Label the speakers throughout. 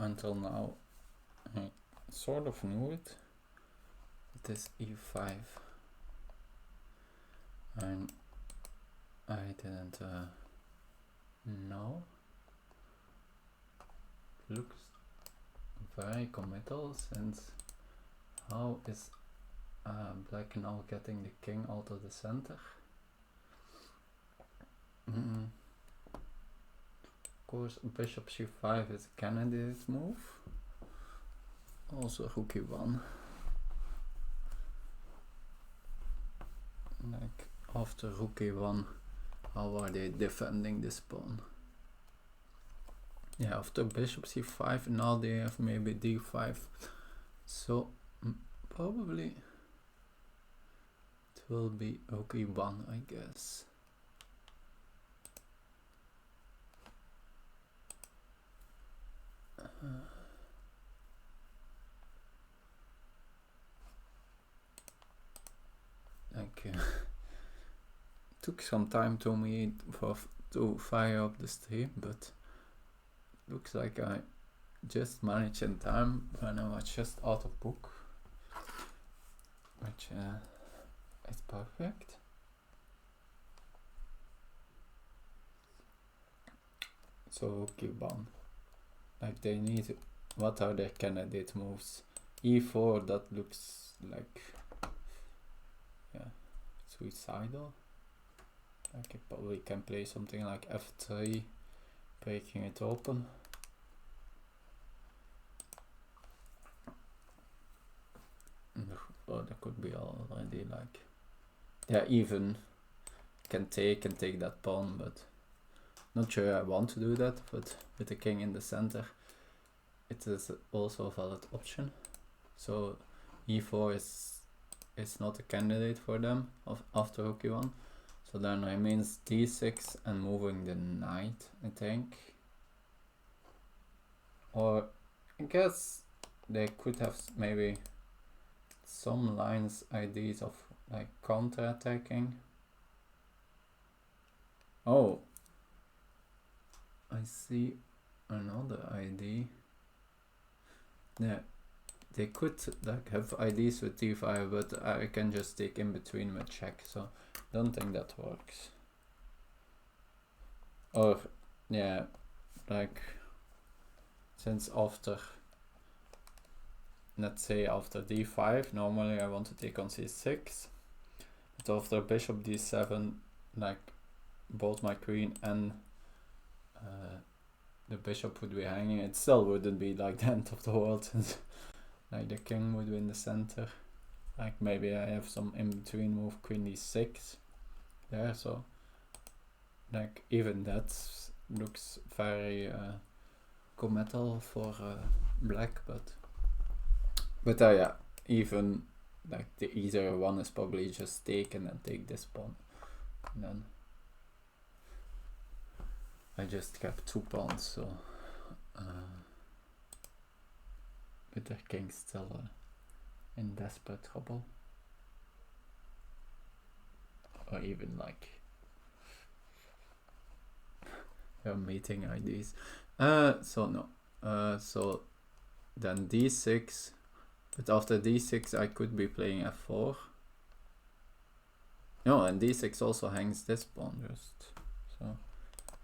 Speaker 1: until now I sort of knew it. It is e5, and I didn't know. Looks very committal, since how is black now getting the king out of the center? Of course, bishop c5 is a candidate move. Also rook e1. Like after rook e1, how are they defending this pawn? Yeah, after bishop c5, now they have maybe d5. So probably it will be rook e1, I guess. Took some time to me to fire up the stream, but looks like I just managed in time when I was just out of book, which is perfect. So rook e1, like they need, what are their candidate moves? e4, that looks like, yeah, suicidal. Like I probably can play something like f3, breaking it open. Oh, that could be already like, yeah, even can take that pawn, but not sure I want to do that. But with the king in the center, it is also a valid option. So e4 is not a candidate for them after rook e1. So then remains d6 and moving the knight, I think. Or I guess they could have maybe some lines ideas of like counter-attacking. Oh, I see another idea. Yeah, they could like have ideas with d5, but I can just take in between with check, so don't think that works. Or yeah, like since after, let's say after d5, normally I want to take on c6, but after bishop d7, like both my queen and the bishop would be hanging. It still wouldn't be like the end of the world, since like the king would be in the center. Like maybe I have some in between move, queen d6 there, so like even that looks very committal for black, but yeah, even like the easier one is probably just take and then take this pawn, and then I just kept 2 pawns, so with the king still in desperate trouble, or even like your meeting ideas. So no, so then d6, but after d6 I could be playing f4. No, and d6 also hangs this pawn just, so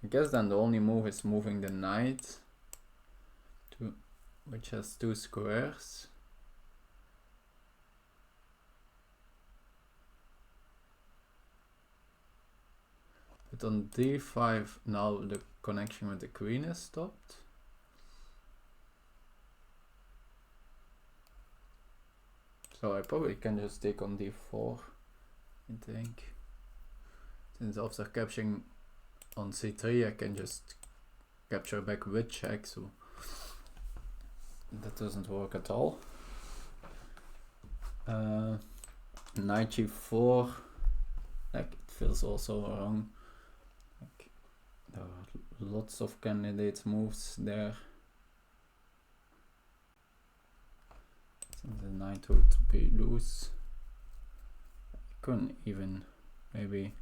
Speaker 1: I guess then the only move is moving the knight to, which has 2 squares. But on d5 now the connection with the queen is stopped. So I probably can just take on d4, I think. Since after capturing on c3 I can just capture back with check, so that doesn't work at all. Knight g4, like it feels also wrong. Like there are lots of candidate moves there. Since the knight would be loose, I couldn't even maybe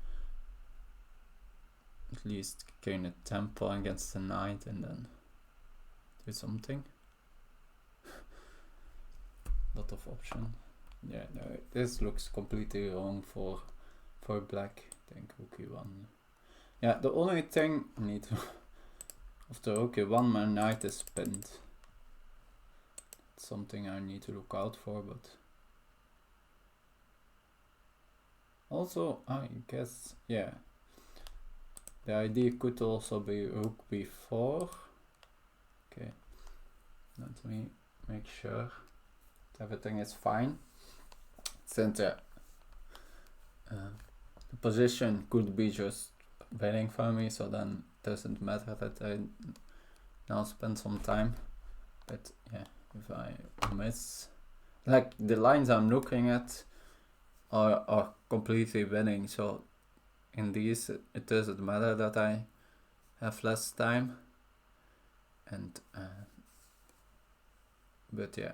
Speaker 1: at least gain a tempo against the knight and then do something. lot of option. Yeah, no, this looks completely wrong for black. I think rook e1. Yeah, the only thing I need to after rook e1 my knight is pinned. It's something I need to look out for, but also I guess, yeah, the idea could also be rook b4. Okay, let me make sure that everything is fine. Since the position could be just waiting for me, so then it doesn't matter that I now spend some time. But yeah, if I miss, like the lines I'm looking at are completely winning, so in these it doesn't matter that I have less time. And but yeah,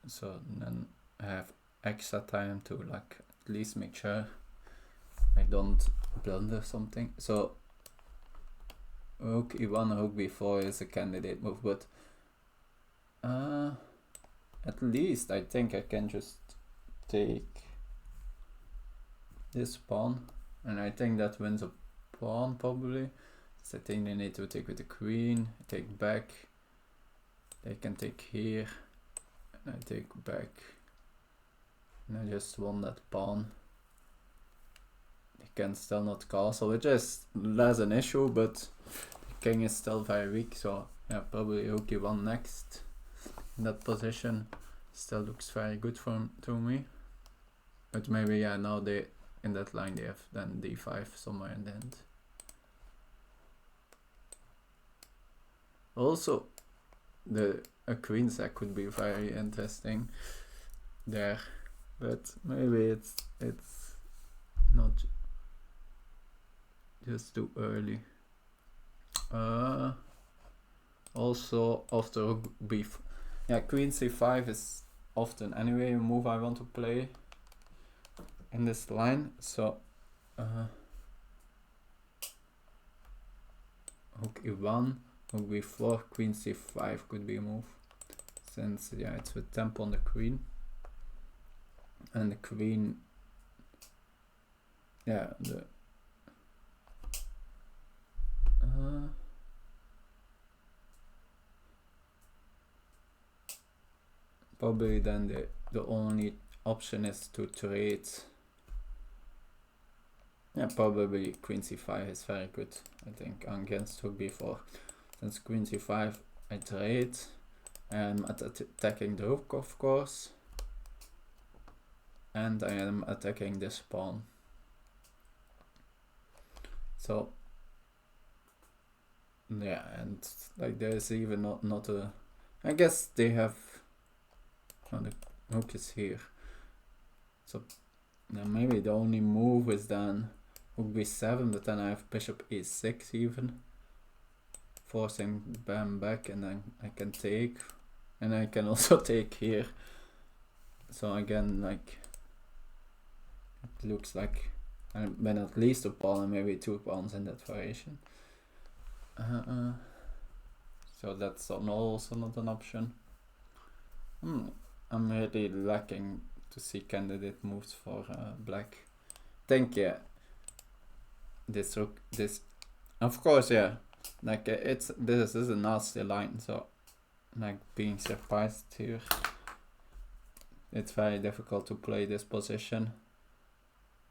Speaker 1: so then I have extra time to like at least make sure I don't blunder something. So rook e1, rook b4 is a candidate move, but at least I think I can just take this pawn, and I think that wins a pawn probably. So I think they need to take with the queen, take back, they can take here, and I take back, and I just won that pawn. They can still not castle, which is less an issue, but the king is still very weak, so yeah, probably rook e1 next. In that position still looks very good to me, but maybe yeah, now they in that line they have then d5 somewhere in the end. Also a queen sack could be very interesting there, but maybe it's not just too early. Also after rook b4, yeah, queen c5 is often anyway a move I want to play in this line, so rook e1, rook b4, queen c5 could be a move, since yeah, it's with tempo on the queen, and the queen, yeah, the probably then the only option is to trade. Yeah, probably queen c5 is very good, I think, against rook b4. Since queen c5 I trade, I'm attacking the rook of course, and I am attacking this pawn. So yeah, and like there's even not a, I guess they have, oh, the rook is here, so then maybe the only move is then rook b7, but then I have bishop e6 even, forcing bam back, and then I can take, and I can also take here. So again, like it looks like I win at least a pawn and maybe 2 pawns in that variation. So that's also not an option. I'm really lacking to see candidate moves for black. Think yeah, this rook, this, of course, yeah, like this is a nasty line, so like being surprised here, it's very difficult to play this position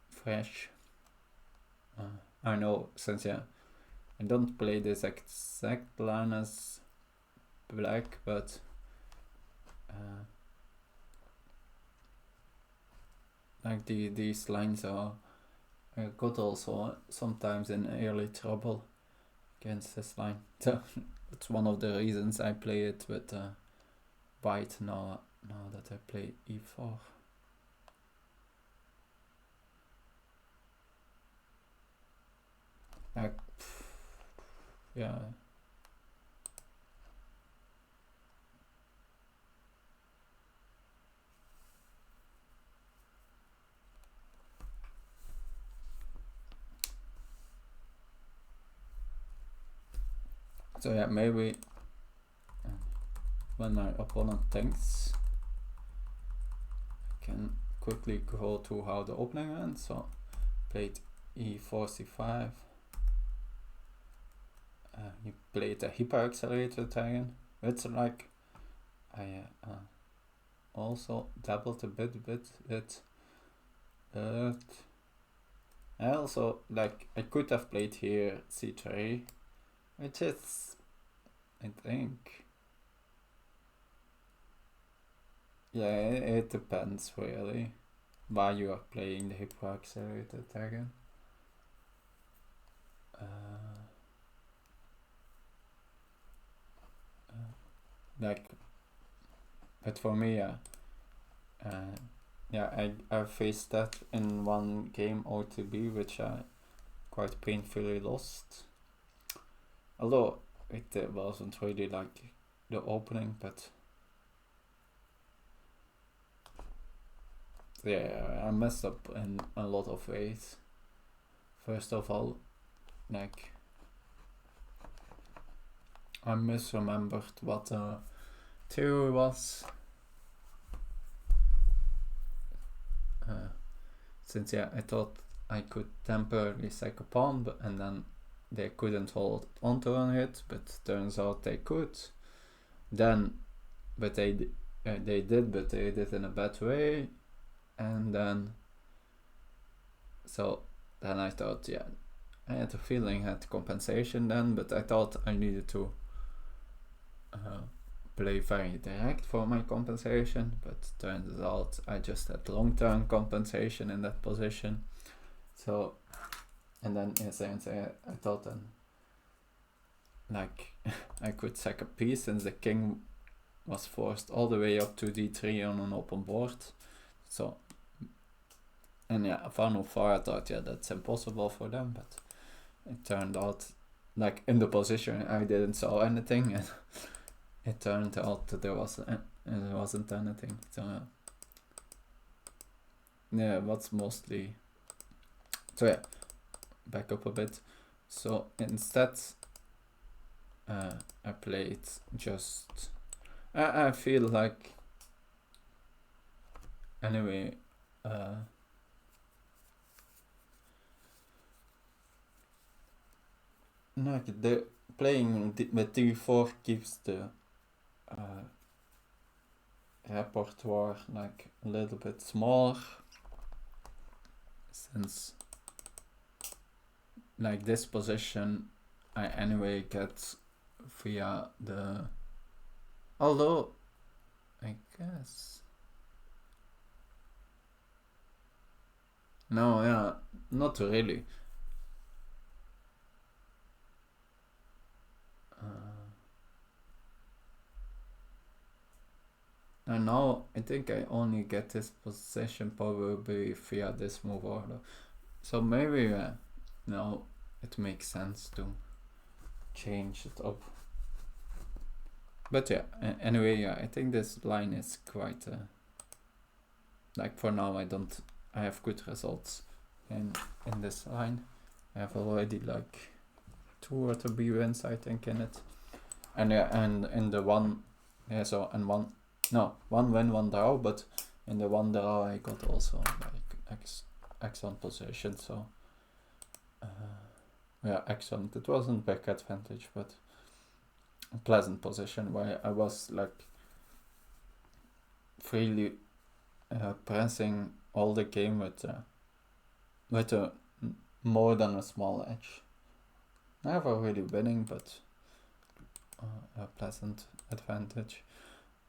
Speaker 1: fresh. I know, since yeah, I don't play this exact line as black, but like these lines are got also sometimes in early trouble against this line. So it's one of the reasons I play it with white now that I play e4. Like, yeah. So yeah, maybe when my opponent thinks can quickly go to how the opening went. So played e4 c5. He played a hyper accelerated Italian, which like I also dabbled a bit with it. I also like I could have played here c3, which is I think it depends really why you are playing the hyper accelerated Italian. Like, but for me, I faced that in one game OTB, which I quite painfully lost. Although it wasn't really like the opening, but yeah, I messed up in a lot of ways. First of all, like I misremembered what the theory was. Since I thought I could temporarily sack a pawn, and then they couldn't hold onto it, but turns out they could. Then, but they did, but they did in a bad way, and then I thought, I had a feeling I had compensation then, but I thought I needed to play very direct for my compensation, but turns out I just had long-term compensation in that position. So, and then I thought then, like, I could sack a piece since the king was forced all the way up to d3 on an open board. So, and from afar I thought, that's impossible for them, but it turned out, like, in the position I didn't saw anything, and it turned out that there wasn't anything. So what's mostly. So back up a bit. So instead, I played just. I feel like. Anyway. No, the playing with d4 keeps the repertoire like a little bit smaller, since like this position I anyway get via the, although I guess no, not really. And now I think I only get this position probably via this move order. So maybe now it makes sense to change it up. But anyway, I think this line is quite like for now I have good results in this line. I have already like 2 or 3 wins I think in it. And in the one one win, 1 draw, but in the 1 draw I got also like excellent position, so excellent. It wasn't back advantage, but a pleasant position where I was like freely pressing all the game with a more than a small edge. Never really winning, but a pleasant advantage.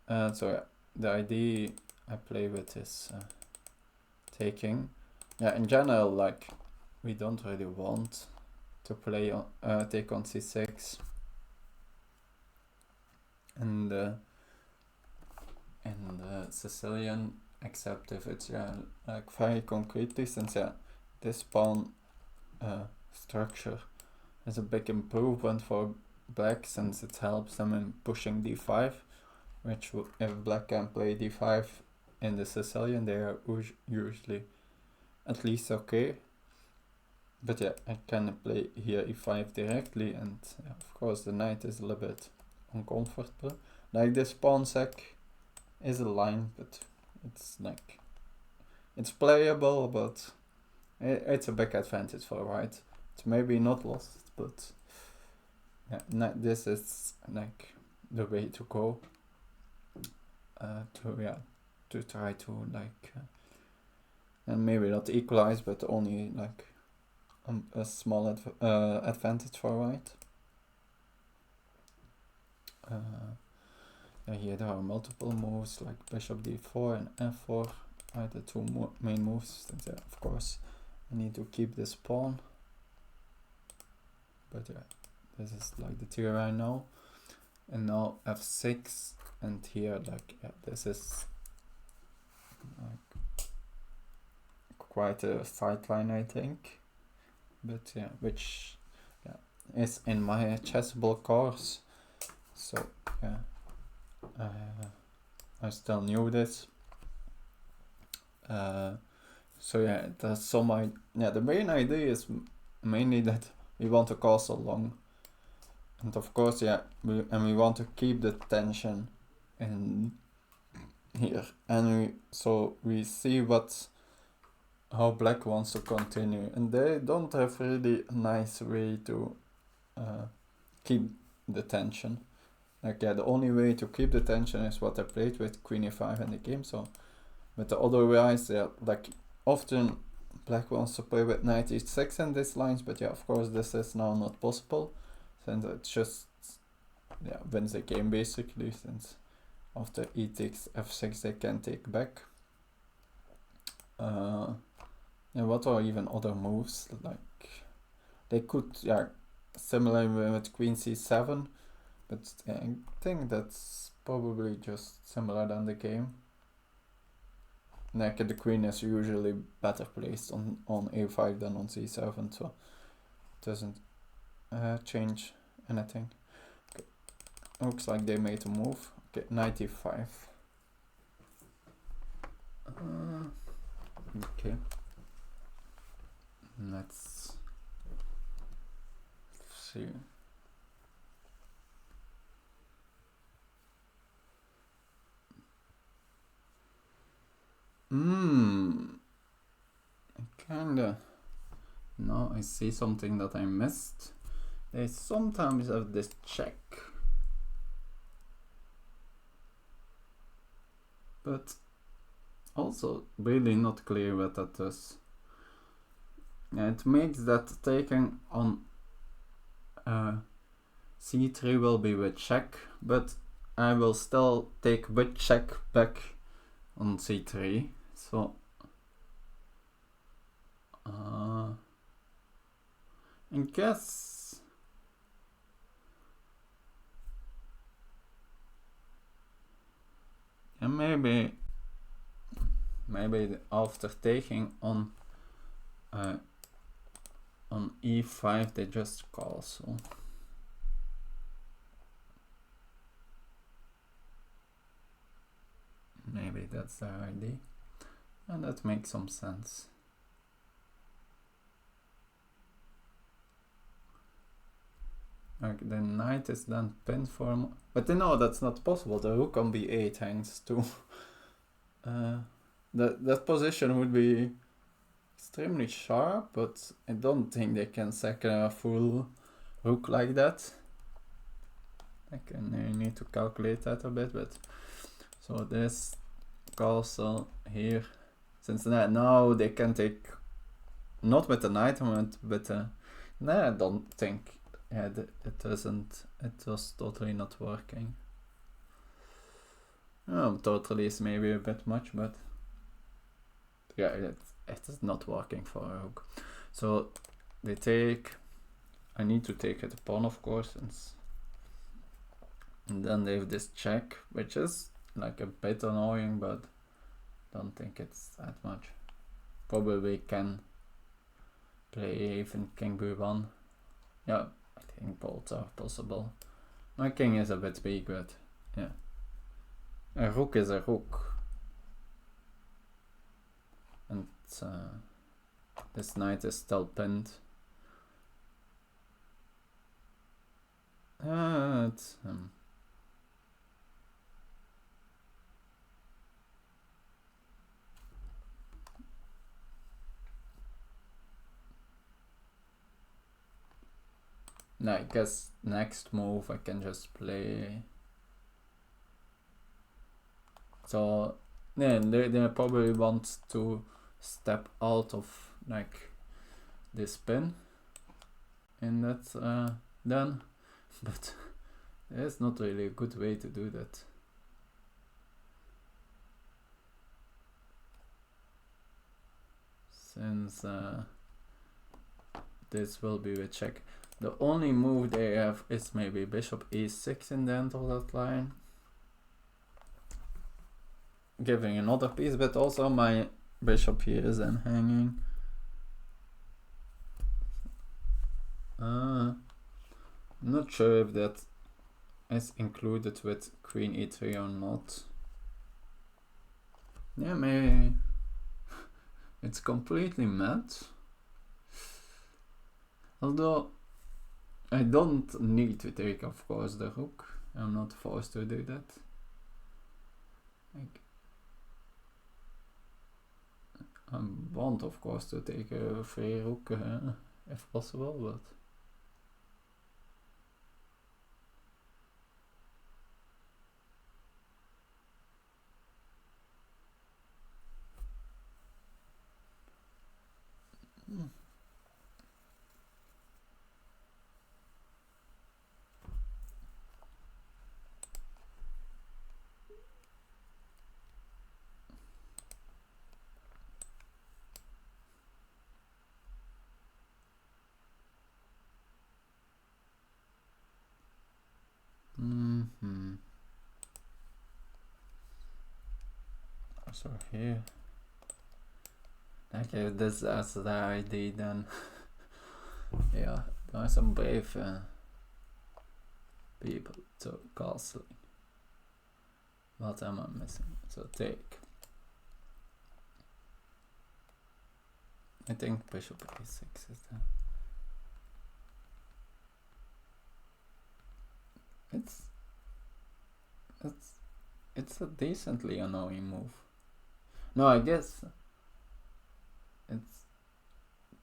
Speaker 1: So the idea I play with is taking. In general, like we don't really want to play on take on c6, and the Sicilian, except if it's like very concretely, since this pawn structure is a big improvement for black, since it helps them in pushing d5, which if black can play d5 in the Sicilian, they are usually at least okay. But I can play here e5 directly, and of course the knight is a little bit uncomfortable. Like this pawn sack is a line, but it's like it's playable, but it's a big advantage for white. It's maybe not lost, but yeah, this is like the way to go. To try to like, and maybe not equalize, but only like a small advantage for white. Here there are multiple moves like bishop d4 and f4 are the two main moves. And of course I need to keep this pawn, but yeah, this is like the tier right now. And now f6, and here like, yeah, this is like quite a fight line, I think, but yeah, which is in my chessable course. So yeah, I still knew this. So yeah, that's so the main idea is mainly that we want to castle long, and of course we want to keep the tension in here, and we see how black wants to continue, and they don't have really a nice way to keep the tension. Like, yeah, the only way to keep the tension is what I played with queen e5 in the game. So, but otherwise, yeah, like often black wants to play with knight e6 in these lines, but yeah, of course this is now not possible, since it just wins the game basically, since after e takes f6 they can take back. What are even other moves? Like they could, similar with queen c7, but I think that's probably just similar than the game. Like the queen is usually better placed on a5 than on c7, so it doesn't change anything. Okay. Looks like they made a move. Okay, knight e5. Okay. Let's see. Kinda. Now I see something that I missed. They sometimes have this check, but also really not clear what that is. It makes that taking on c3 will be with check, but I will still take with check back on c3. So I guess maybe after taking on e5 they just call, so maybe that's their idea, and that makes some sense. Like the knight is then pinned for but no, that's not possible. The rook on b8 hangs too. That position would be extremely sharp, but I don't think they can sack a full rook like that. I need to calculate that a bit, but so this castle here, since now they can take not with the knight, but I don't think. Yeah, it doesn't. It was totally not working. Totally is maybe a bit much, but yeah, it is not working for a rook. So they take. I need to take it a pawn, of course, and then they have this check, which is like a bit annoying, but don't think it's that much. Probably can play even king b1. Yeah. I think both are possible. My king is a bit big, but yeah. A rook is a rook. And this knight is still pinned. It's, No, I guess next move I can just play. So yeah, they probably want to step out of like this pin in that then, but there's not really a good way to do that. Since this will be with check. The only move they have is maybe bishop e6 in the end of that line, giving another piece, but also my bishop here is then hanging. Not sure if that is included with queen e3 or not. Yeah, maybe it's completely mad. Although I don't need to take, of course, the rook. I'm not forced to do that. I want, of course, to take a free rook if possible, but so here, like if this as the ID, then yeah, there are some brave people to castling. What am I missing? So take. I think bishop a6 is there. It's a decently annoying move. No, I guess it's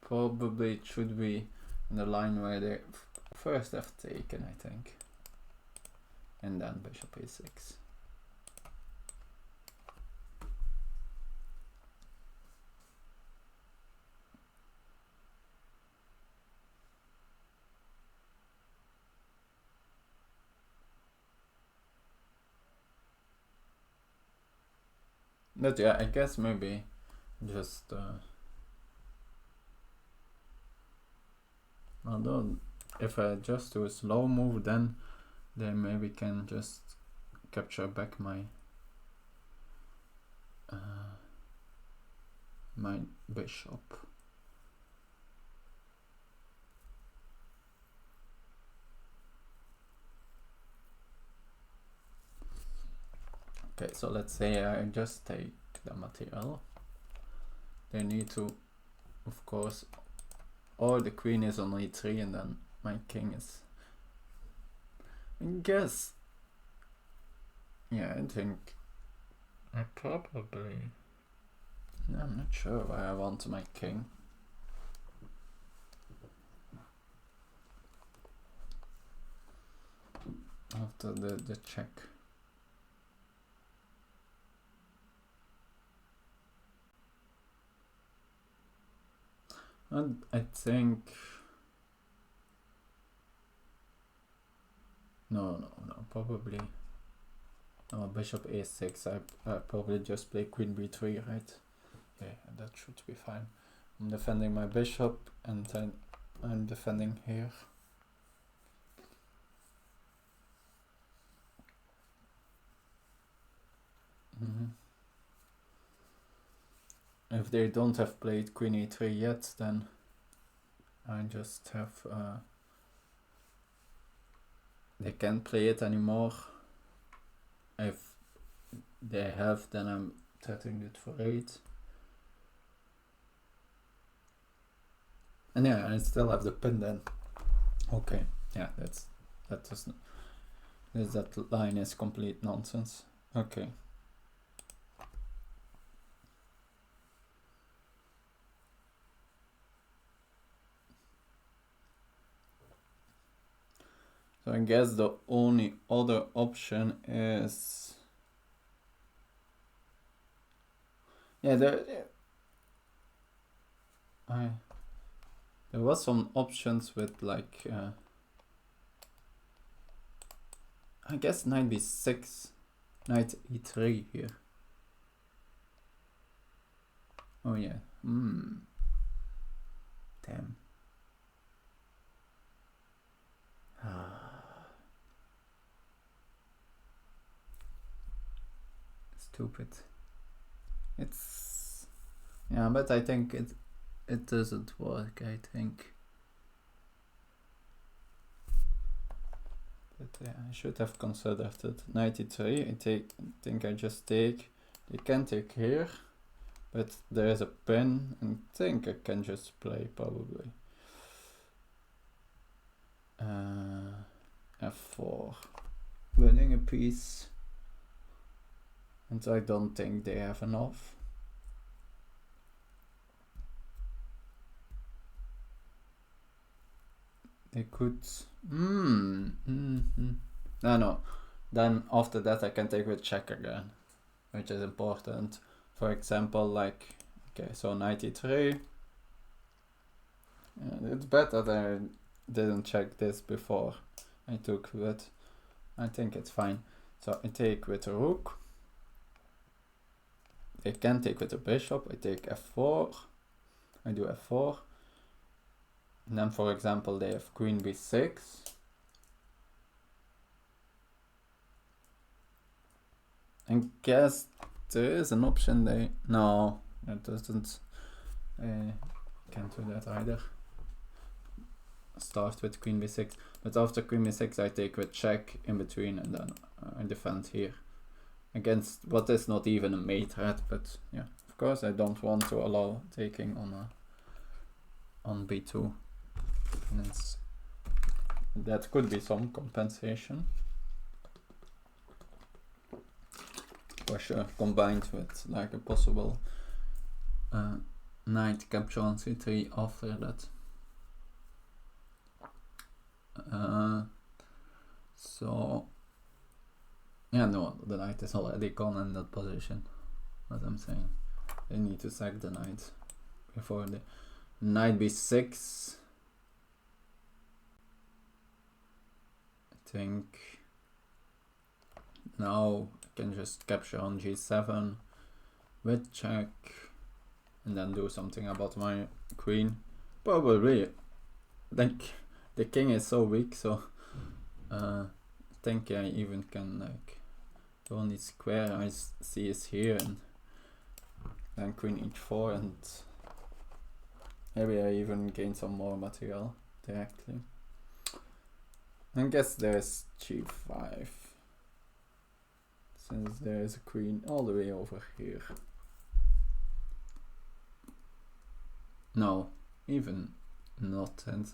Speaker 1: probably should be in the line where they first have taken, I think, and then bishop a6. But yeah, I guess maybe just although if I just do a slow move, then they maybe can just capture back my my bishop. Okay, so let's say I just take the material. They need to, of course, or the queen is on e3 and then my king is, I guess, yeah, I think I probably, I'm not sure why I want my king. After the check. And I think no, probably bishop a6. I probably just play queen b3, right? Yeah, that should be fine. I'm defending my bishop and then I'm defending here. If they don't have played queen e3 yet, then I just have they can't play it anymore. If they have, then I'm threatening it for 8. And yeah, I still have the pin then. Okay, yeah, that line is complete nonsense. Okay. So I guess the only other option is, yeah, there was some options with like I guess knight b6, knight e3 here. Oh yeah. Damn. Stupid. It's, yeah, but I think it doesn't work, I think. But yeah, I should have considered it. Knight e3, I think I just take. They can take here, but there is a pin, and I think I can just play probably. F4, winning a piece, and I don't think they have enough. They could. No. Then after that I can take with check again, which is important. For example, like, okay, so knight e3. It's better that I didn't check this before I took with. I think it's fine. So I take with the rook. They can take with the bishop. I take f4. I do f4. And then, for example, they have queen b6. I guess there is an option they... No, it doesn't. Can't do that either. Start with queen b6. But after queen b6 I take with check in between, and then I defend here. Against what is not even a mate threat, but yeah. Of course I don't want to allow taking on b2. And that could be some compensation. For sure, combined with like a possible knight capture on c3 after that. So yeah, no, the knight is already gone in that position. What I'm saying, they need to sack the knight before the knight b6. I think now I can just capture on g7 with check, and then do something about my queen. Probably, like, the king is so weak, so I think I even can, like, the only square I see is here, and then queen h4, and maybe I even gain some more material directly. I guess there's g5, since there is a queen all the way over here. No, even not, and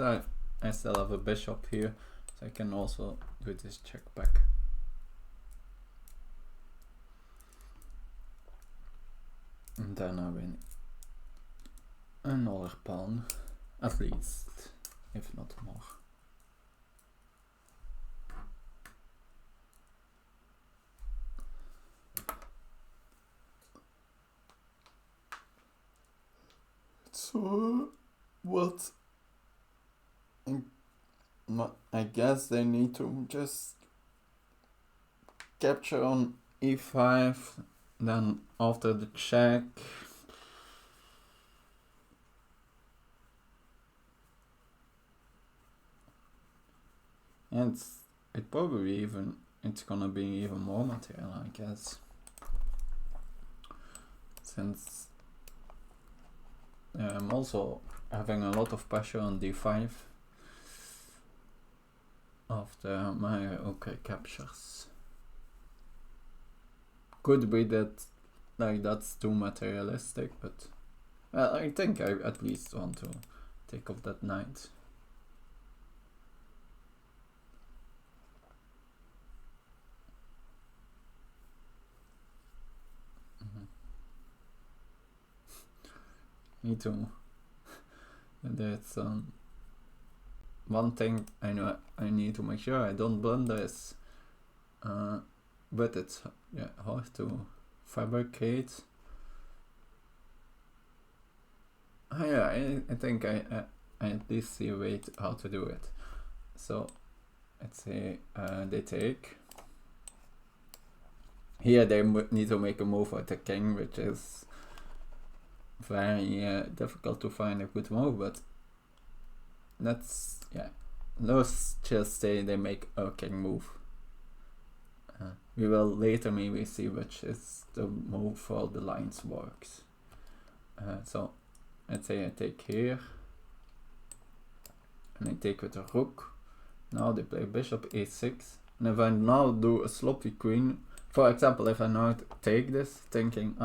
Speaker 1: I still have a bishop here, so I can also do this check back. And then I win another pawn, at least, if not more. So what? I guess they need to just capture on e5, then after the check and it's gonna be even more material, I guess, since I'm also having a lot of pressure on d5 after my okay captures. Could be that like that's too materialistic, but well, I think I at least want to take off that knight. Me too. That's one thing I know I need to make sure I don't blunder is, but it's hard to fabricate. I think I at least see a way how to do it. So let's say they take. Here they need to make a move with the king, which is very difficult to find a good move, but let's let's just say they make a king move. We will later maybe see which is the move for the lines works. So let's say I take here, and I take with the rook. Now they play bishop a6, and if I now do a sloppy queen, for example, if I now take this, thinking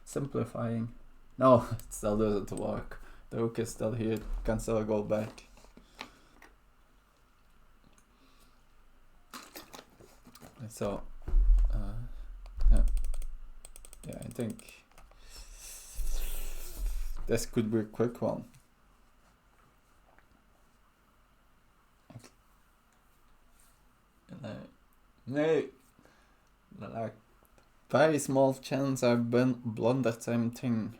Speaker 1: simplifying, no, it still doesn't work. The rook is still here, can still go back. So I think this could be a quick one. Like very small chance I've been blundered something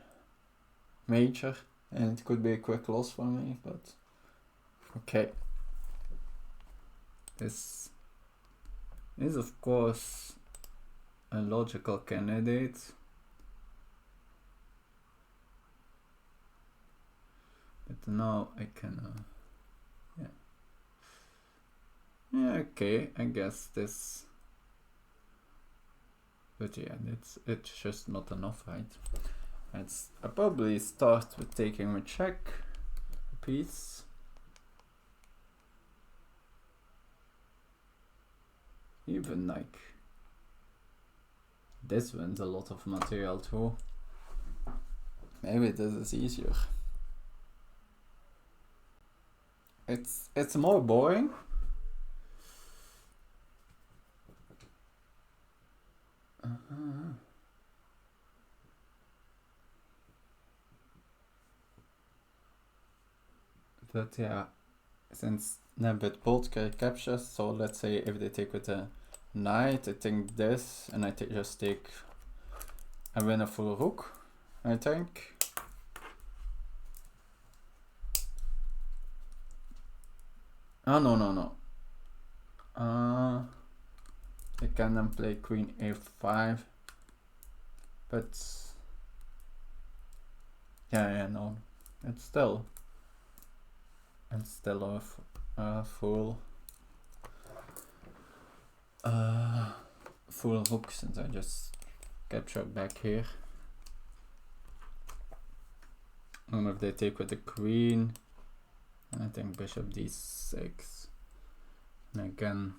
Speaker 1: major, and it could be a quick loss for me, but okay. This is of course a logical candidate. But now I can okay, I guess this, but yeah, it's just not enough, right? I probably start with taking a check piece. Even like this wins a lot of material too. Maybe this is easier. It's more boring. But yeah, since Nebit both captures, so let's say if they take with a knight, I think this, and I just take a win a full rook, I think. Oh no. I can then play queen a5, but no, it's still a full rook, since I just captured back here. And if they take with the queen, and I think bishop d6, and again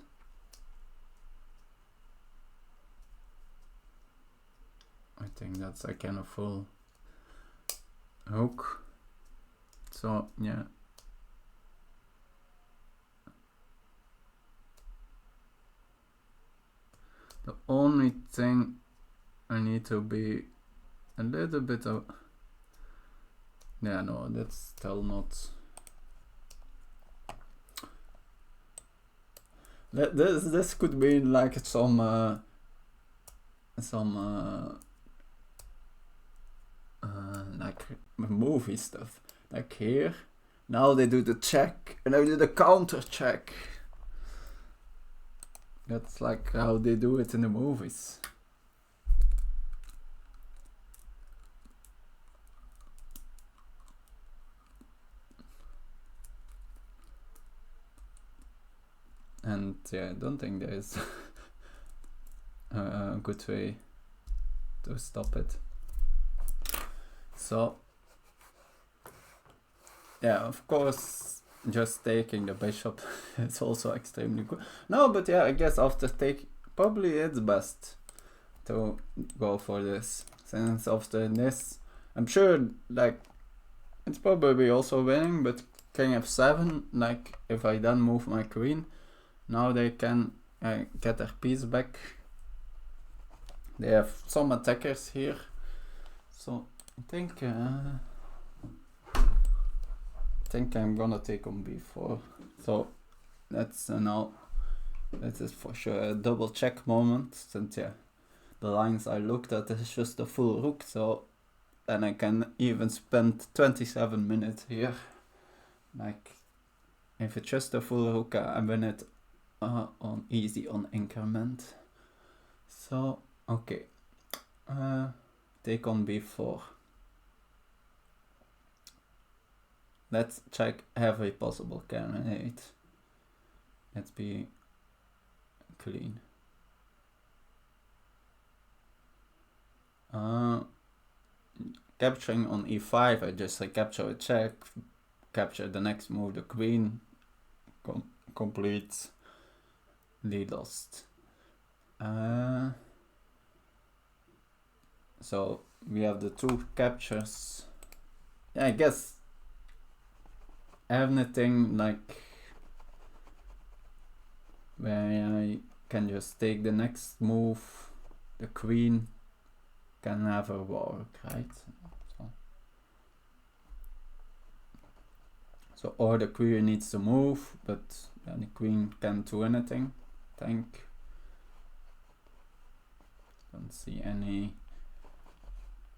Speaker 1: I think that's again a full hook. So yeah, the only thing I need to be a little bit of, no, that's still not. This could be like some like movie stuff. Like here, now they do the check, and I do the counter check. That's like how they do it in the movies. And yeah, I don't think there is a good way to stop it. So yeah, of course, just taking the bishop is also extremely good. No, but yeah, I guess after probably it's best to go for this, since after this, I'm sure like it's probably also winning, but king f7, like if I then move my queen, now they can get their piece back. They have some attackers here, so I think I'm gonna take on b4. So that's now, that is for sure a double check moment, since yeah, the lines I looked at is just a full rook, so then I can even spend 27 minutes here. Like, if it's just a full rook, I win it on easy on increment. So, okay. Take on b4. Let's check every possible candidate. Let's be clean. Capturing on e5, I just capture a check, capture the next move, the queen, complete, lead lost. So we have the two captures. Yeah, I guess anything like where I can just take the next move, the queen can never work, right? So or the queen needs to move, but then the queen can't do anything, I think. Don't see any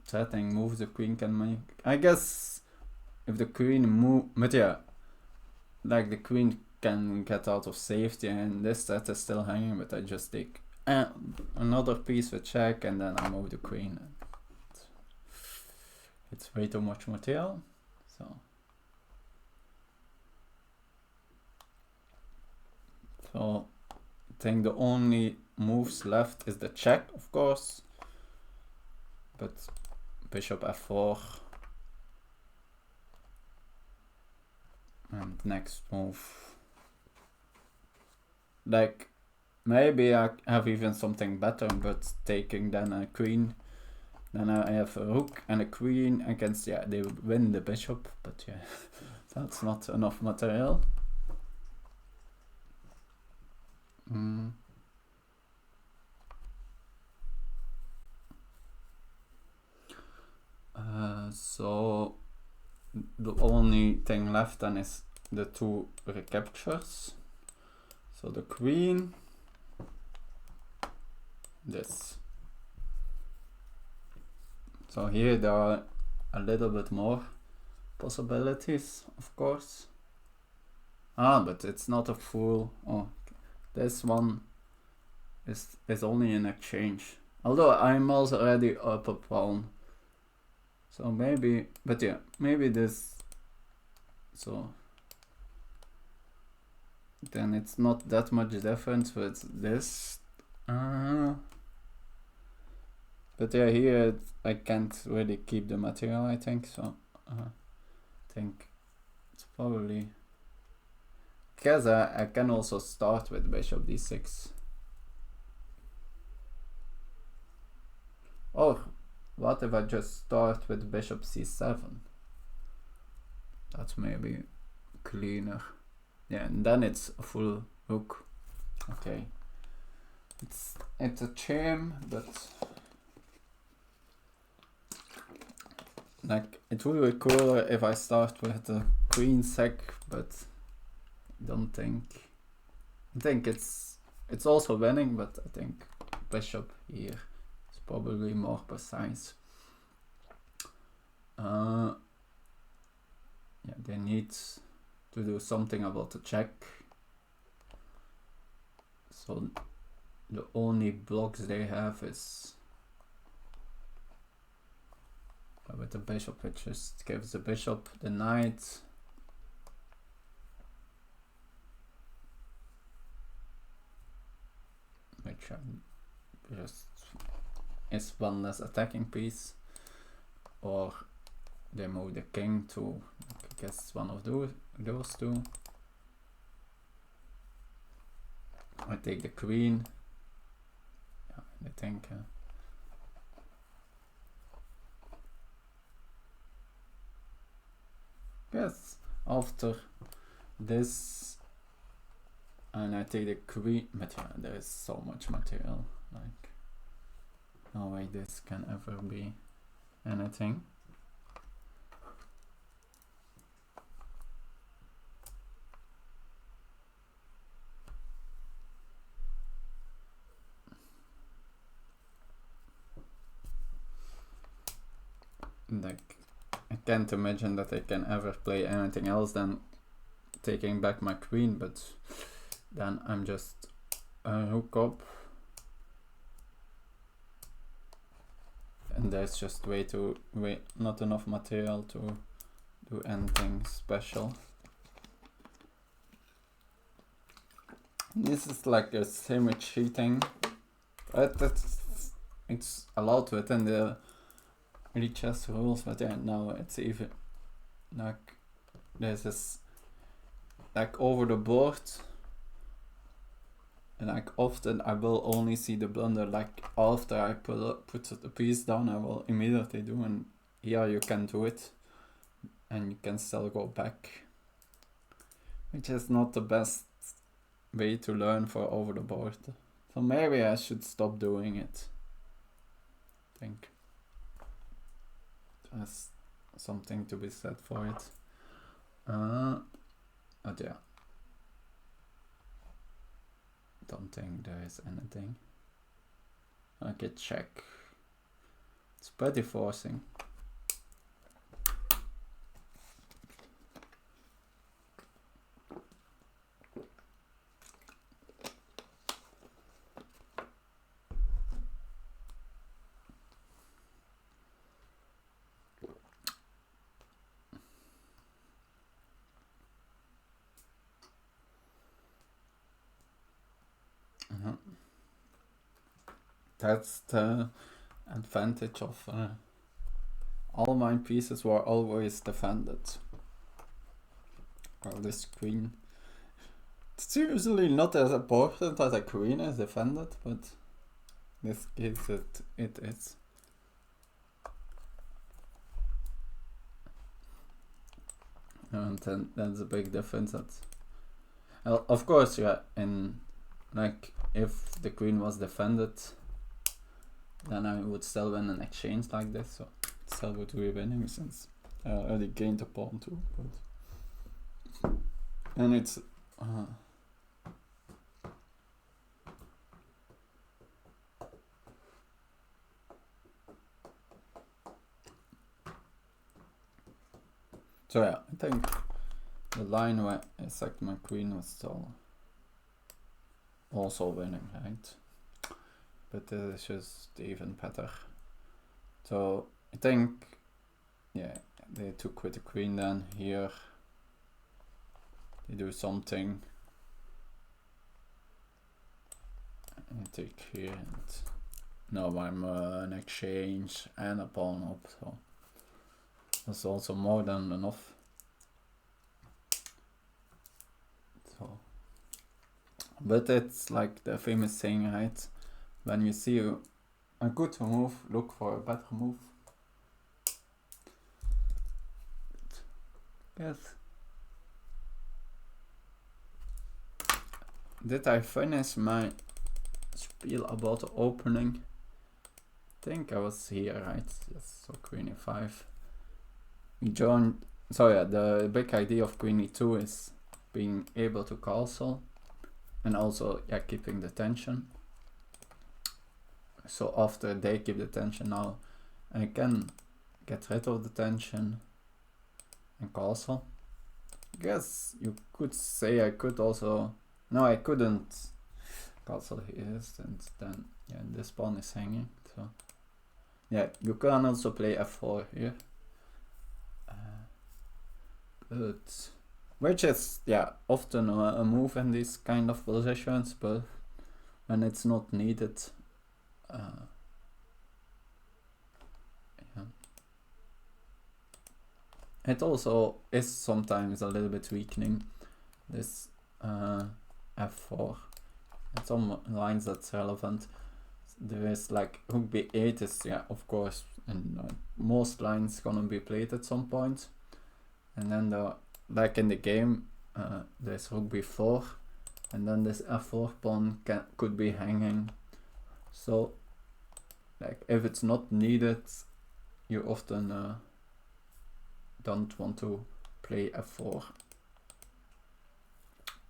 Speaker 1: threatening moves the queen can make. I guess if the queen move, but yeah, like the queen can get out of safety and this set is still hanging, but I just take another piece with check and then I move the queen. It's way too much material, so I think the only moves left is the check, of course, but bishop f4 and next move, like maybe I have even something better, but taking then a queen, then I have a rook and a queen against, yeah, they win the bishop, but yeah, that's not enough material. So the only thing left then is the two recaptures. So the queen, this. So here there are a little bit more possibilities, of course. But it's not a full. Oh, this one is only an exchange. Although I'm also already up a pawn. So maybe, but yeah, maybe this. So then it's not that much difference with this. But yeah, here I can't really keep the material, I think, so I think it's probably, because I can also start with bishop d6. Or what if I just start with bishop c7? That's maybe cleaner. Yeah, and then it's a full hook. Okay. It's a shame, but like it would be cooler if I start with the queen sec, but I don't think. I think it's also winning, but I think bishop here is probably more precise. Yeah, they need to do something about the check. So the only blocks they have is with the bishop, which just gives the bishop the knight. Which just is one less attacking piece. Or they move the king to, I guess, one of those two. I take the queen. Yeah, I think. Yes, after this, and I take the queen. But yeah, there is so much material. Like, no way this can ever be anything. like I can't imagine that I can ever play anything else than taking back my queen, but then I'm just hook up, and there's just not enough material to do anything special. This is like a semi-cheating, but it's allowed within the Lichess rules, but yeah, now it's even like there's this like over the board, and like often I will only see the blunder like after I put the piece down. I will immediately do, and here you can do it and you can still go back, which is not the best way to learn for over the board. So maybe I should stop doing it. I think there's something to be said for it. But yeah, don't think there is anything. Okay, check. It's pretty forcing. That's the advantage of all my pieces were always defended. Well, this queen, it's usually not as important as a queen is defended, but this gives it is. And then that's a big difference. That's, well, of course, yeah, in like if the queen was defended, then I would still win an exchange like this, so still would be winning since I already gained a pawn too. But and it's so yeah, I think the line where I sacked my queen was still also winning, right? But this is just even better. So I think, yeah, they took with the queen then here. They do something. I take here, and now I'm an exchange and a pawn up. So that's also more than enough. So, but it's like the famous saying, right? When you see a good move, look for a better move. Yes. Did I finish my spiel about the opening? I think I was here, right? Yes, so queen e5. We joined. So yeah, the big idea of queen e2 is being able to castle and also, yeah, keeping the tension. So after they keep the tension, now I can get rid of the tension and castle. I guess you could say I could also, no, I couldn't castle here, since then, yeah, this pawn is hanging. So yeah, you can also play f4 here, but which is, yeah, often a move in these kind of positions, but when it's not needed. Yeah. It also is sometimes a little bit weakening, this f4. In some lines that's relevant. There is like rook b8 is, yeah, of course, in most lines gonna be played at some point. And then like in the game, there's rook b4, and then this f4 pawn could be hanging. So like if it's not needed, you often don't want to play f4.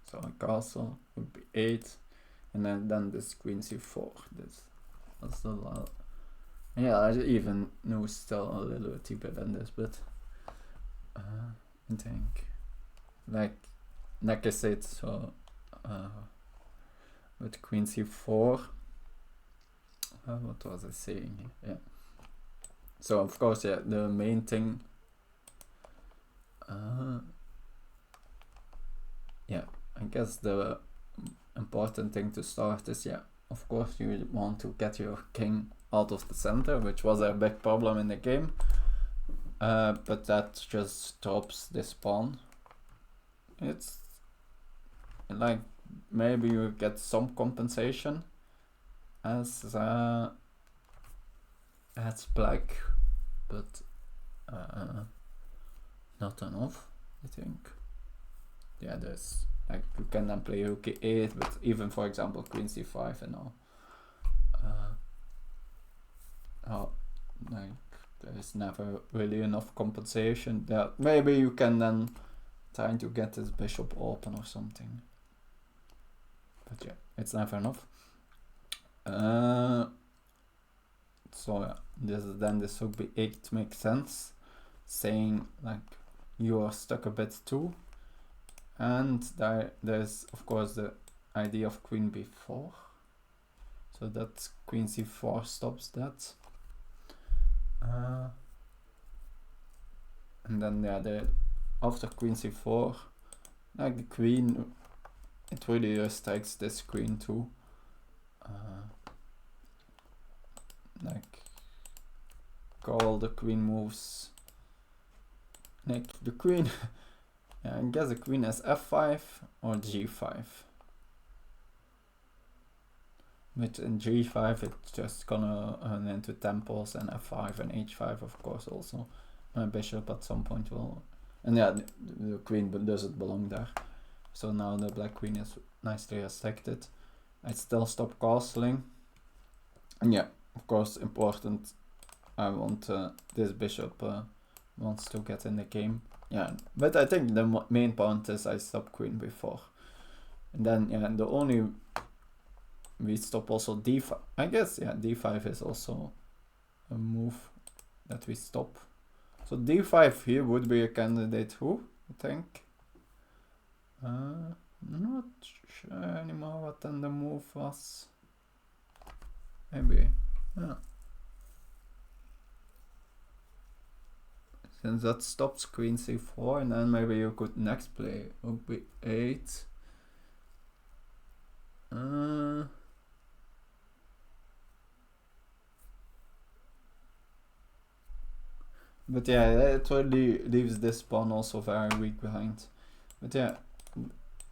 Speaker 1: So a castle would be 8, and then this queen c4. That's the Yeah, I even know still a little bit in this, but I think like I said, so with queen c4, what was I saying here? Yeah. So of course, yeah, the main thing, yeah, I guess the important thing to start is, yeah, of course you want to get your king out of the center, which was a big problem in the game. But that just stops this pawn. It's like maybe you get some compensation as black, but not enough, I think. Yeah, there's like you can then play rook e8, but even for example queen c5 and all. Like there's never really enough compensation. Yeah, maybe you can then try to get this bishop open or something. But yeah, it's never enough. So yeah, this rook b8 makes sense, saying like you are stuck a bit too. And there's of course the idea of queen b4. So that queen c4 stops that. And then yeah, after queen c4, like the queen, it really restricts this queen too. Like all the queen moves. Like the queen, yeah, I guess the queen has f5 or g5. But in g5 it's just gonna run into temples, and f5 and h5 of course also. My bishop at some point will, and yeah, the queen doesn't belong there. So now the black queen is nicely restricted. I still stop castling. And yeah, of course important, I want this bishop wants to get in the game. Yeah, but I think the main point is I stop queen b4. And then yeah, the only, we stop also d5. I guess yeah, d5 is also a move that we stop. So d5 here would be a candidate who, I think. Not sure anymore what then the move was. Maybe, yeah. Since that stops queen c4, and then maybe you could next play rook b8. But yeah, it really leaves this pawn also very weak behind. But yeah,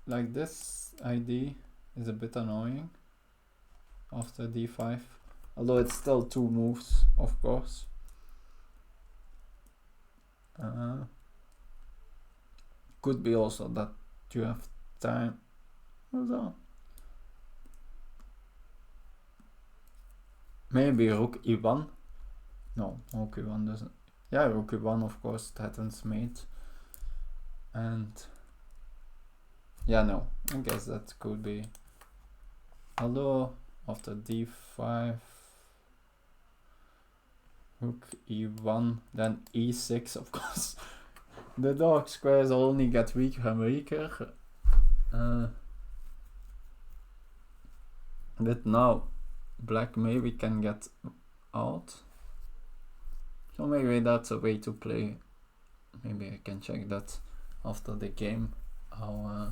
Speaker 1: like this ID is a bit annoying after d5. Although it's still two moves, of course. Could be also that you have time. Hold on. Maybe rook e1. No, rook e1 doesn't. Yeah, rook e1 of course threatens mate. And yeah, no, I guess that could be. Although after d5, rook e1, then e6 of course. The dark squares only get weaker and weaker. But now black maybe can get out. So maybe that's a way to play. Maybe I can check that after the game, how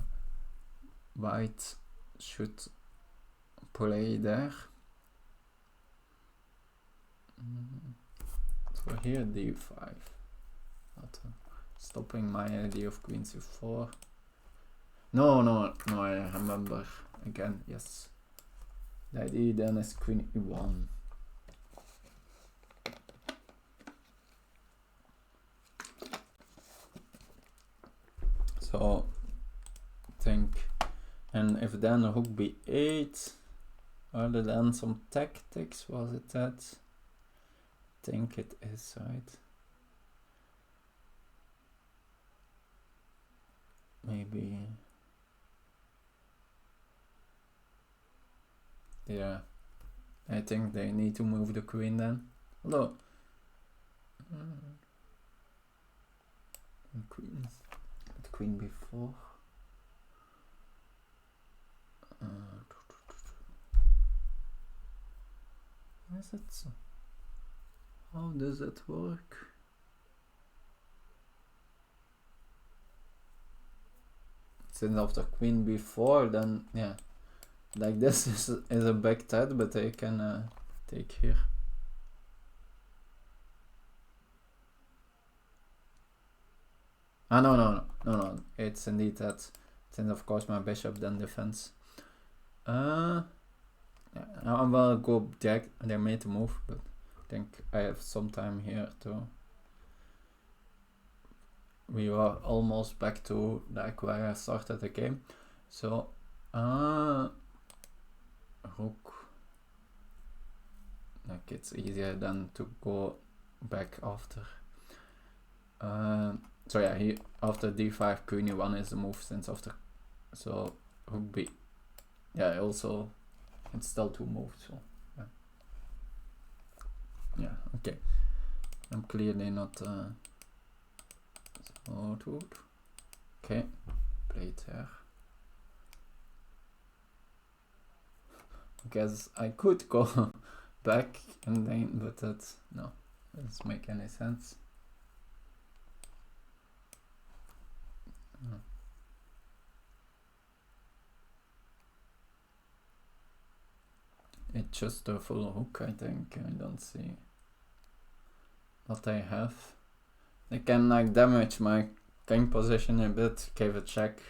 Speaker 1: white should play there. So here d5. Stopping my idea of queen c4. No, I remember again, yes. The idea then is queen e1. So I think, and if then rook b8, are there then some tactics? Was it that? I think it is, right? Maybe. Yeah, I think they need to move the queen then. Although queen, but queen b4. Is it so? How does it work? Since after queen b4, then yeah, like this is a back tat, but I can take here. Ah, no, it's indeed that. Since of course my bishop then defends. Yeah, I will go direct. They made a move, but I think I have some time here to. We were almost back to like where I started the game. So, rook. Like it's easier than to go back after. So yeah, he after d5 queen e1 is the move since after. So rook b. Yeah, also it's still two moves. So yeah, okay. I'm clearly not. So good. Okay, play it there. I guess I could go back and then, but that's no, doesn't make any sense. No. It's just a full hook, I think. I don't see what I have. They can like damage my king position a bit, gave a check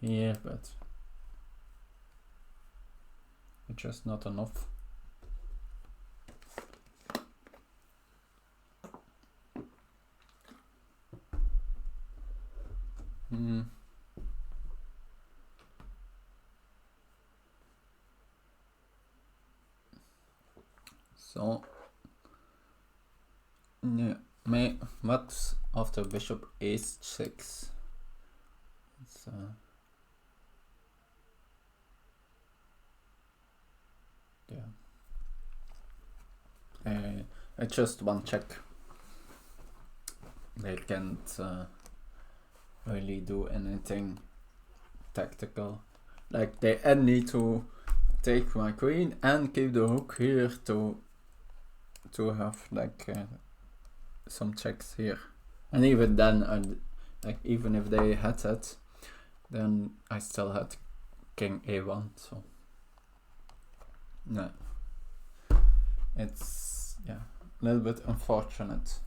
Speaker 1: here, but it's just not enough. So yeah, what's after bishop h6? It's yeah. It's just one check. They can't really do anything tactical. Like they need to take my queen and keep the rook here to have like some checks here. And even then, like even if they had that, then I still had king a1. So yeah, it's a little bit unfortunate.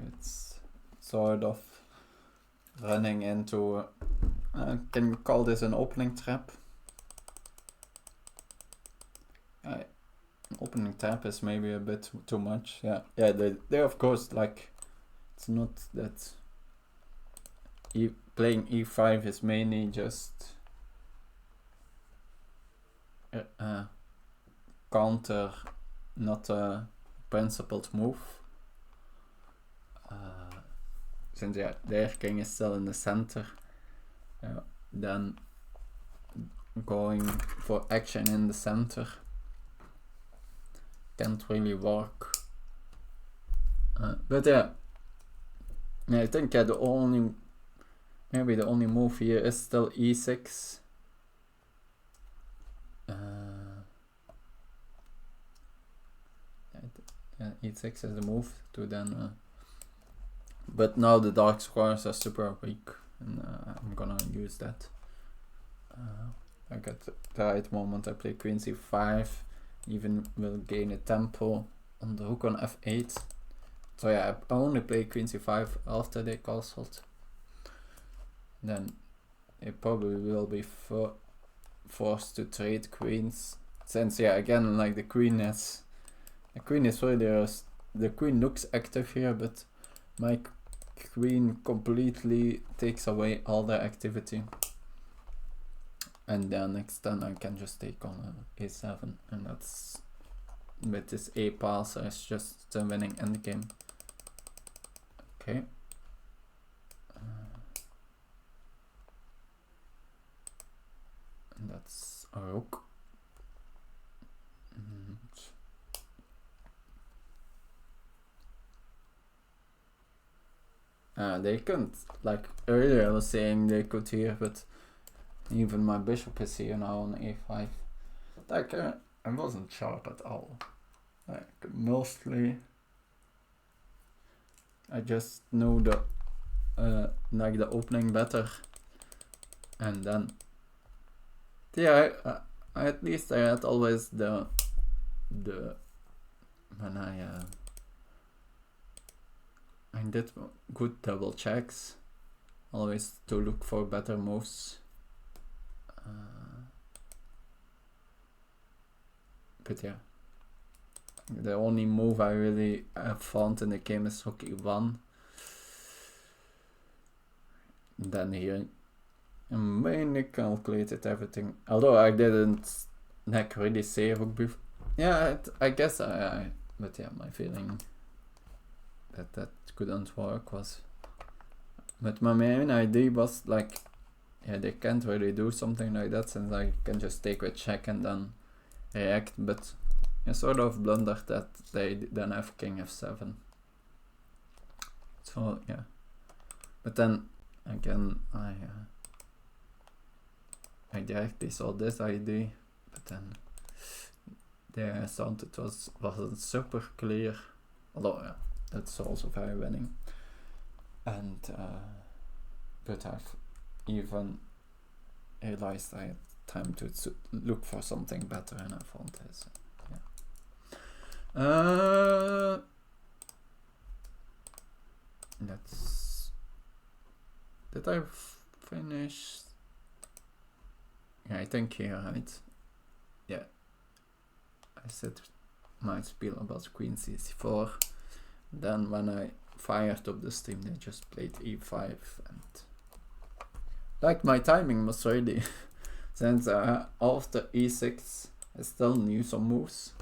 Speaker 1: It's sort of running into. Can you call this an opening trap? Opening trap is maybe a bit too much. Yeah. They of course like. It's not that. Playing e5 is mainly just counter, not a principled move. Since their king is still in the center, then going for action in the center can't really work. But yeah, I think the only move here is still e6. E6 is the move to then. But now the dark squares are super weak, and I'm gonna use that. Like at the right moment, I play queen c5. Even will gain a tempo on the rook on f8. So yeah, I only play queen c5 after they castled. Then they probably will be forced to trade queens. Since again, like the queen is really the queen looks active here, but my queen completely takes away all their activity. And then next turn I can just take on a7, and that's with this a pass is just the winning endgame. Okay. And that's a rook. They couldn't, like earlier I was saying they could here, but even my bishop is here now on a5. Like I wasn't sharp at all. Like mostly I just know the like the opening better, and then yeah, I at least I had always the when I did good double checks, always to look for better moves. But yeah, the only move I really have found in the game is rook e1. Then here I mainly calculated everything, although I didn't like really say rook b. Yeah, I guess but yeah, my feeling that couldn't work was, but my main idea was like, yeah, they can't really do something like that since I can just take with check and then react, but I sort of blundered that they then have king f7. So yeah, but then again I directly saw this idea, but then there I thought it wasn't super clear, although yeah, that's also very winning. And but I've even realized I had time to look for something better, and I found this. Yeah. Did I finish? Yeah, I think here, right? Yeah. I said might spiel about queen c4. Then when I fired up the stream, they just played e5, and like my timing was ready. Since after e6 I still knew some moves.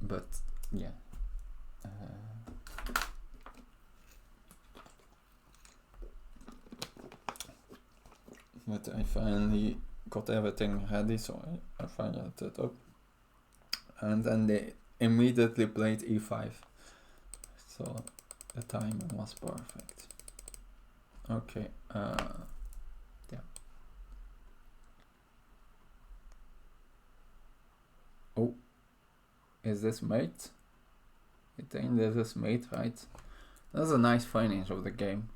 Speaker 1: But yeah. But I finally got everything ready, so I fired it up. And then they immediately played e5. So the timing was perfect. Okay, yeah. Oh, is this mate? I think this is mate, right? That's a nice finish of the game.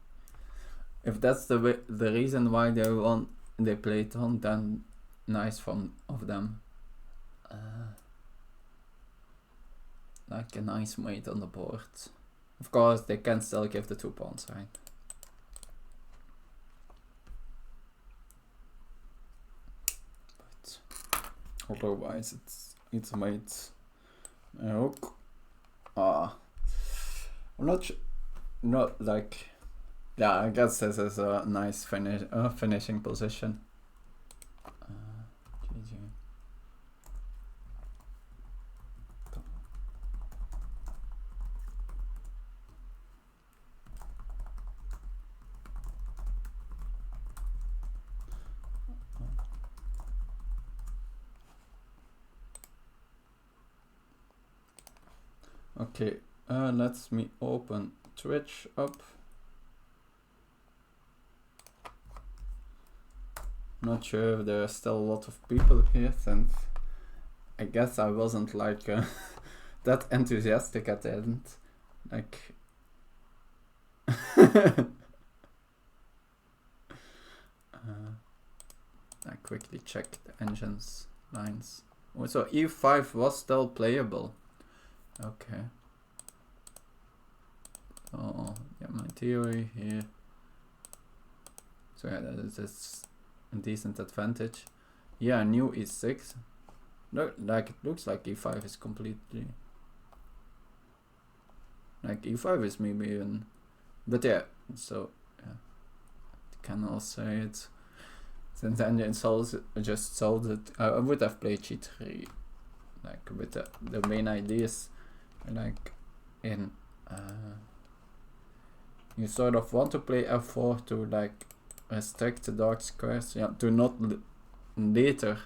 Speaker 1: If that's the reason why they played on, then nice of them. Like a nice mate on the board. Of course, they can still give the 2 pawns, right? But otherwise, it's mate. Rook. I'm not not like. Yeah, I guess this is a nice finishing position. GG. Okay, let me open Twitch up. Not sure if there are still a lot of people here, since I guess I wasn't like that enthusiastic at the end. Like I quickly check the engines lines. Also, e5 was still playable. Okay. Oh yeah, my theory here. So yeah, that is a decent advantage. Yeah, new e6. Look, like it looks like e5 is completely. Like e5 is maybe even, but yeah. So yeah, can also say it. Since engine just solved it, I would have played g3. Like with the main ideas, like in you sort of want to play f4 to like restrict the dark squares, yeah, to not later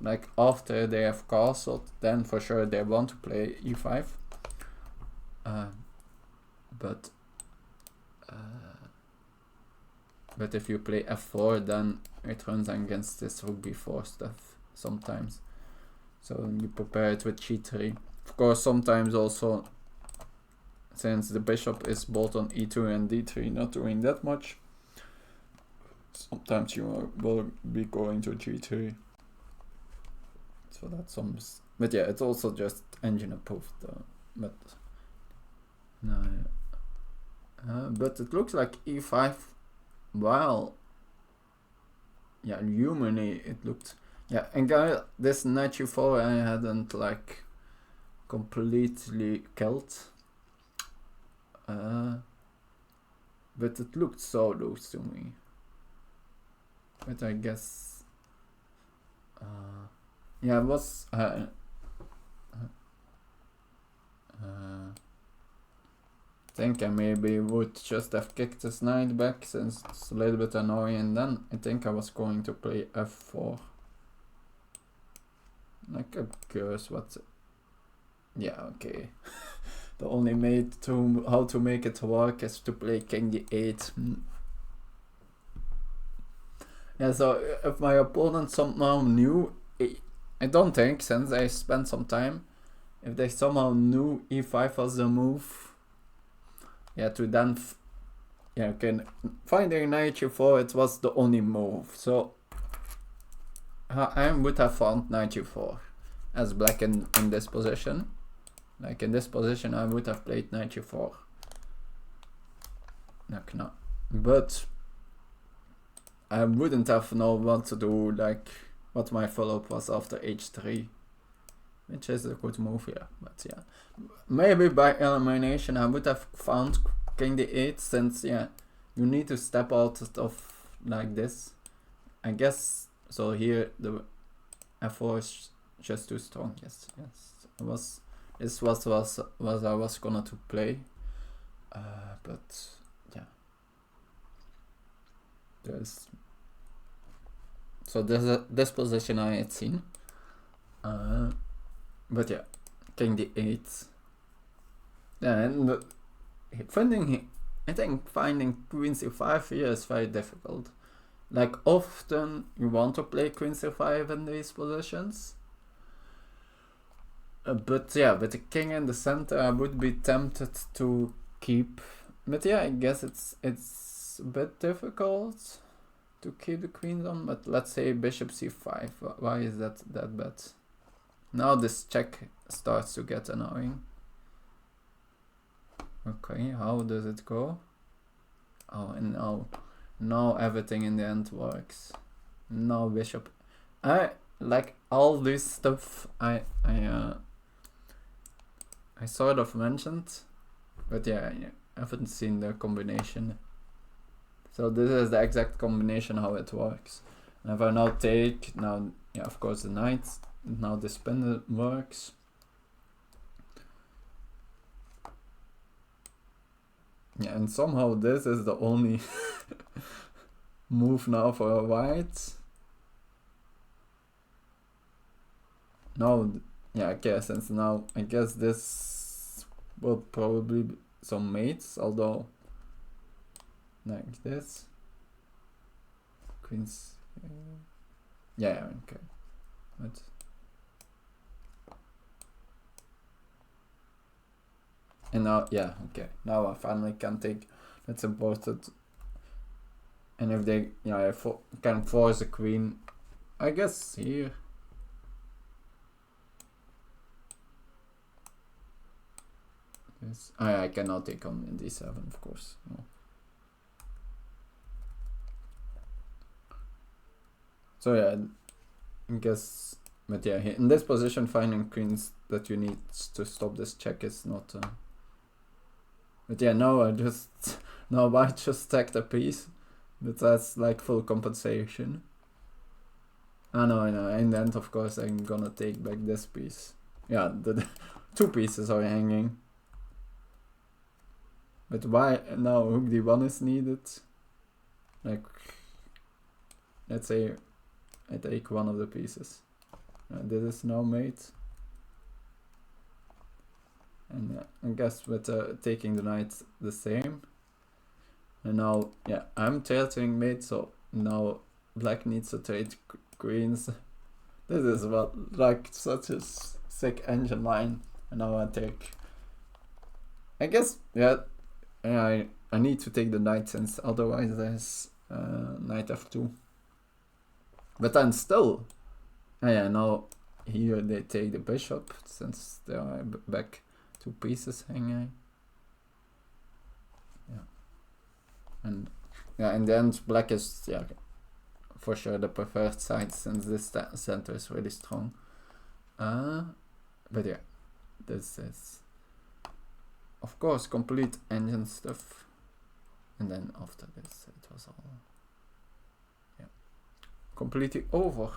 Speaker 1: like after they have castled, then for sure they want to play e5. But if you play f4, then it runs against this rook b4 stuff sometimes. So you prepare it with g3. Of course, sometimes also, since the bishop is both on e2 and d3, not doing that much, sometimes you will be going to g3. So that's some, but yeah, it's also just engine approved. But no, but it looks like e5. Well, yeah, humanly it looked, yeah, and guy, this knight e4 I hadn't like completely killed, but it looked so loose to me. But I guess, yeah, it was. I think I maybe would just have kicked this knight back since it's a little bit annoying, and then I think I was going to play f4. Like, I'm curious what's it. Yeah, okay. The only way to how to make it work is to play king d8. Yeah, so if my opponent somehow knew, I don't think, since I spent some time, if they somehow knew e5 was the move, yeah, to then, yeah, okay, finding knight e4, it was the only move. So I would have found knight e4 as black in this position. Like in this position, I would have played knight e4. Like, no, but I wouldn't have known what to do, like what my follow-up was after h3, which is a good move, yeah. But yeah, maybe by elimination I would have found king d8, since yeah, you need to step out of like this, I guess. So here the f4 is just too strong. Yes, this was I was gonna to play, but yeah, this position I had seen, but yeah, king d8. Yeah, and I think finding queen c5 here is very difficult. Like, often you want to play queen c5 in these positions, but yeah, with the king in the center, I would be tempted to keep. But yeah, I guess it's a bit difficult to keep the queens on. But let's say bishop c5. Why is that bad? Now this check starts to get annoying. Okay, how does it go? Oh, and now everything in the end works. Now bishop. I like all this stuff. I sort of mentioned, but yeah, I haven't seen the combination. So this is the exact combination how it works. And if I now take, now, yeah, of course the knight, now the spin works. Yeah, and somehow this is the only move now for a white. Now, yeah, okay, since now, I guess this will probably be some mates, although, like this. Queens, yeah, okay. But and now, yeah, okay. Now I finally can take. That's important. And if they, yeah, can force a queen, I guess here. Yes, I cannot take on in d7, of course. No. So yeah, I guess, but yeah, in this position, finding queens that you need to stop this check is not. But yeah, now I just stacked a piece, but that's like full compensation. I know. In the end, of course, I'm gonna take back this piece. Yeah, the two pieces are hanging. But why now rook d1 is needed? Like, let's say I take one of the pieces. This is now mate. And I guess with taking the knight the same. And now, yeah, I'm tilting mate, so now black needs to trade queens. This is what, like, such a sick engine line. And now I take, I guess, yeah, I need to take the knight, since otherwise there's knight f2. But then still, yeah, now here they take the bishop, since there are back 2 pieces hanging. Yeah. And yeah, in the end, black is, yeah, for sure the preferred side, since this center is really strong. But yeah, this is, of course, complete engine stuff. And then after this, it was all, yeah, completely over.